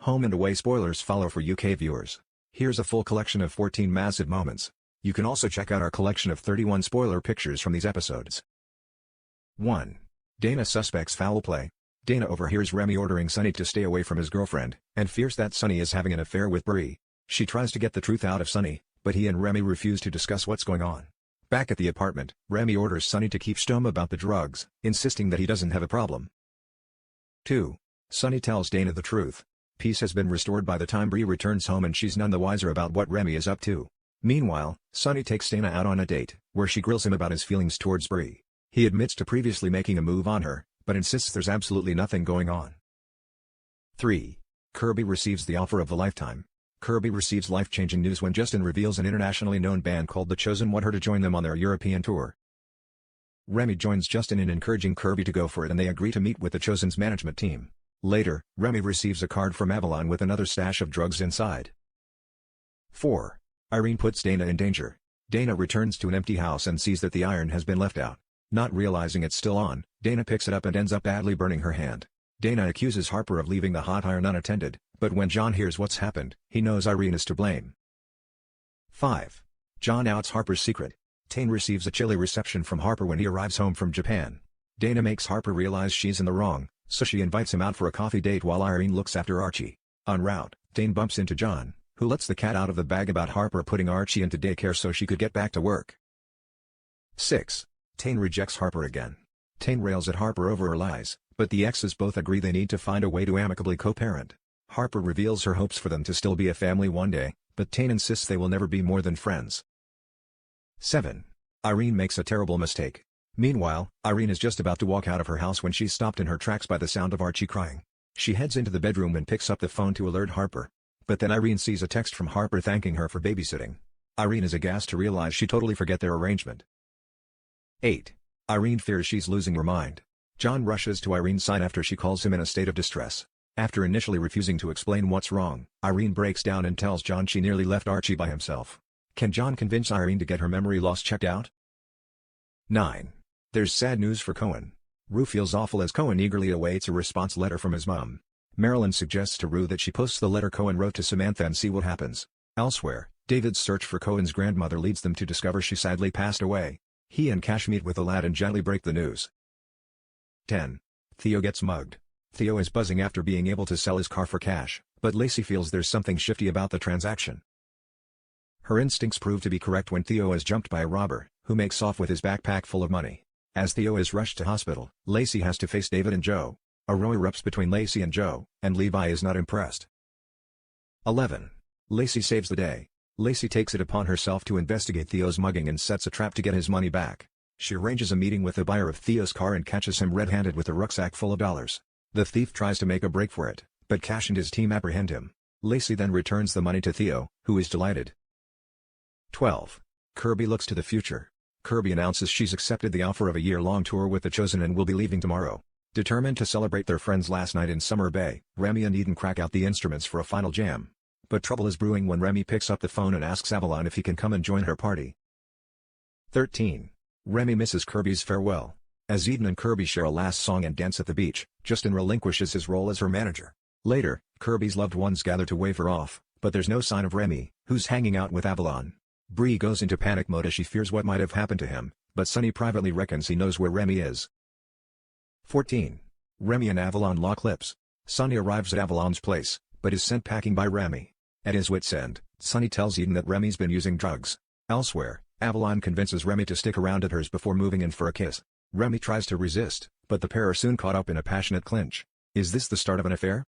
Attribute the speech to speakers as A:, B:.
A: Home and away spoilers follow for UK viewers. Here's a full collection of 14 massive moments. You can also check out our collection of 31 spoiler pictures from these episodes. 1. Dana suspects foul play. Dana overhears Remy ordering Sonny to stay away from his girlfriend, and fears that Sonny is having an affair with Bree. She tries to get the truth out of Sonny, but he and Remy refuse to discuss what's going on. Back at the apartment, Remy orders Sonny to keep stum about the drugs, insisting that he doesn't have a problem. 2. Sonny tells Dana the truth. Peace has been restored by the time Bree returns home and she's none the wiser about what Remy is up to. Meanwhile, Sonny takes Dana out on a date, where she grills him about his feelings towards Bree. He admits to previously making a move on her, but insists there's absolutely nothing going on. 3. Kirby receives the offer of a lifetime. Kirby receives life-changing news when Justin reveals an internationally known band called The Chosen want her to join them on their European tour. Remy joins Justin in encouraging Kirby to go for it and they agree to meet with The Chosen's management team. Later, Remy receives a card from Avalon with another stash of drugs inside. 4. Irene puts Dana in danger. Dana returns to an empty house and sees that the iron has been left out. Not realizing it's still on, Dana picks it up and ends up badly burning her hand. Dana accuses Harper of leaving the hot iron unattended, but when John hears what's happened, he knows Irene is to blame. 5. John outs Harper's secret. Tane receives a chilly reception from Harper when he arrives home from Japan. Dana makes Harper realize she's in the wrong, so she invites him out for a coffee date while Irene looks after Archie. En route, Tane bumps into John, who lets the cat out of the bag about Harper putting Archie into daycare so she could get back to work. 6. Tane rejects Harper again. Tane rails at Harper over her lies, but the exes both agree they need to find a way to amicably co-parent. Harper reveals her hopes for them to still be a family one day, but Tane insists they will never be more than friends. 7. Irene makes a terrible mistake. Meanwhile, Irene is just about to walk out of her house when she's stopped in her tracks by the sound of Archie crying. She heads into the bedroom and picks up the phone to alert Harper. But then Irene sees a text from Harper thanking her for babysitting. Irene is aghast to realize she totally forget their arrangement. 8. Irene fears she's losing her mind. John rushes to Irene's side after she calls him in a state of distress. After initially refusing to explain what's wrong, Irene breaks down and tells John she nearly left Archie by himself. Can John convince Irene to get her memory loss checked out? 9. There's sad news for Cohen. Rue feels awful as Cohen eagerly awaits a response letter from his mom. Marilyn suggests to Rue that she posts the letter Cohen wrote to Samantha and see what happens. Elsewhere, David's search for Cohen's grandmother leads them to discover she sadly passed away. He and Cash meet with the lad and gently break the news. 10. Theo gets mugged. Theo is buzzing after being able to sell his car for cash, but Lacy feels there's something shifty about the transaction. Her instincts prove to be correct when Theo is jumped by a robber, who makes off with his backpack full of money. As Theo is rushed to hospital, Lacy has to face David and Joe. A row erupts between Lacy and Joe, and Levi is not impressed. 11. Lacy saves the day. Lacy takes it upon herself to investigate Theo's mugging and sets a trap to get his money back. She arranges a meeting with the buyer of Theo's car and catches him red-handed with a rucksack full of dollars. The thief tries to make a break for it, but Cash and his team apprehend him. Lacy then returns the money to Theo, who is delighted. 12. Kirby looks to the future. Kirby announces she's accepted the offer of a year-long tour with The Chosen and will be leaving tomorrow. Determined to celebrate their friend's last night in Summer Bay, Remy and Eden crack out the instruments for a final jam. But trouble is brewing when Remy picks up the phone and asks Avalon if he can come and join her party. 13. Remy misses Kirby's farewell. As Eden and Kirby share a last song and dance at the beach, Justin relinquishes his role as her manager. Later, Kirby's loved ones gather to wave her off, but there's no sign of Remy, who's hanging out with Avalon. Bree goes into panic mode as she fears what might have happened to him, but Sonny privately reckons he knows where Remy is. 14. Remy and Avalon lock lips. Sonny arrives at Avalon's place, but is sent packing by Remy. At his wit's end, Sonny tells Eden that Remy's been using drugs. Elsewhere, Avalon convinces Remy to stick around at hers before moving in for a kiss. Remy tries to resist, but the pair are soon caught up in a passionate clinch. Is this the start of an affair?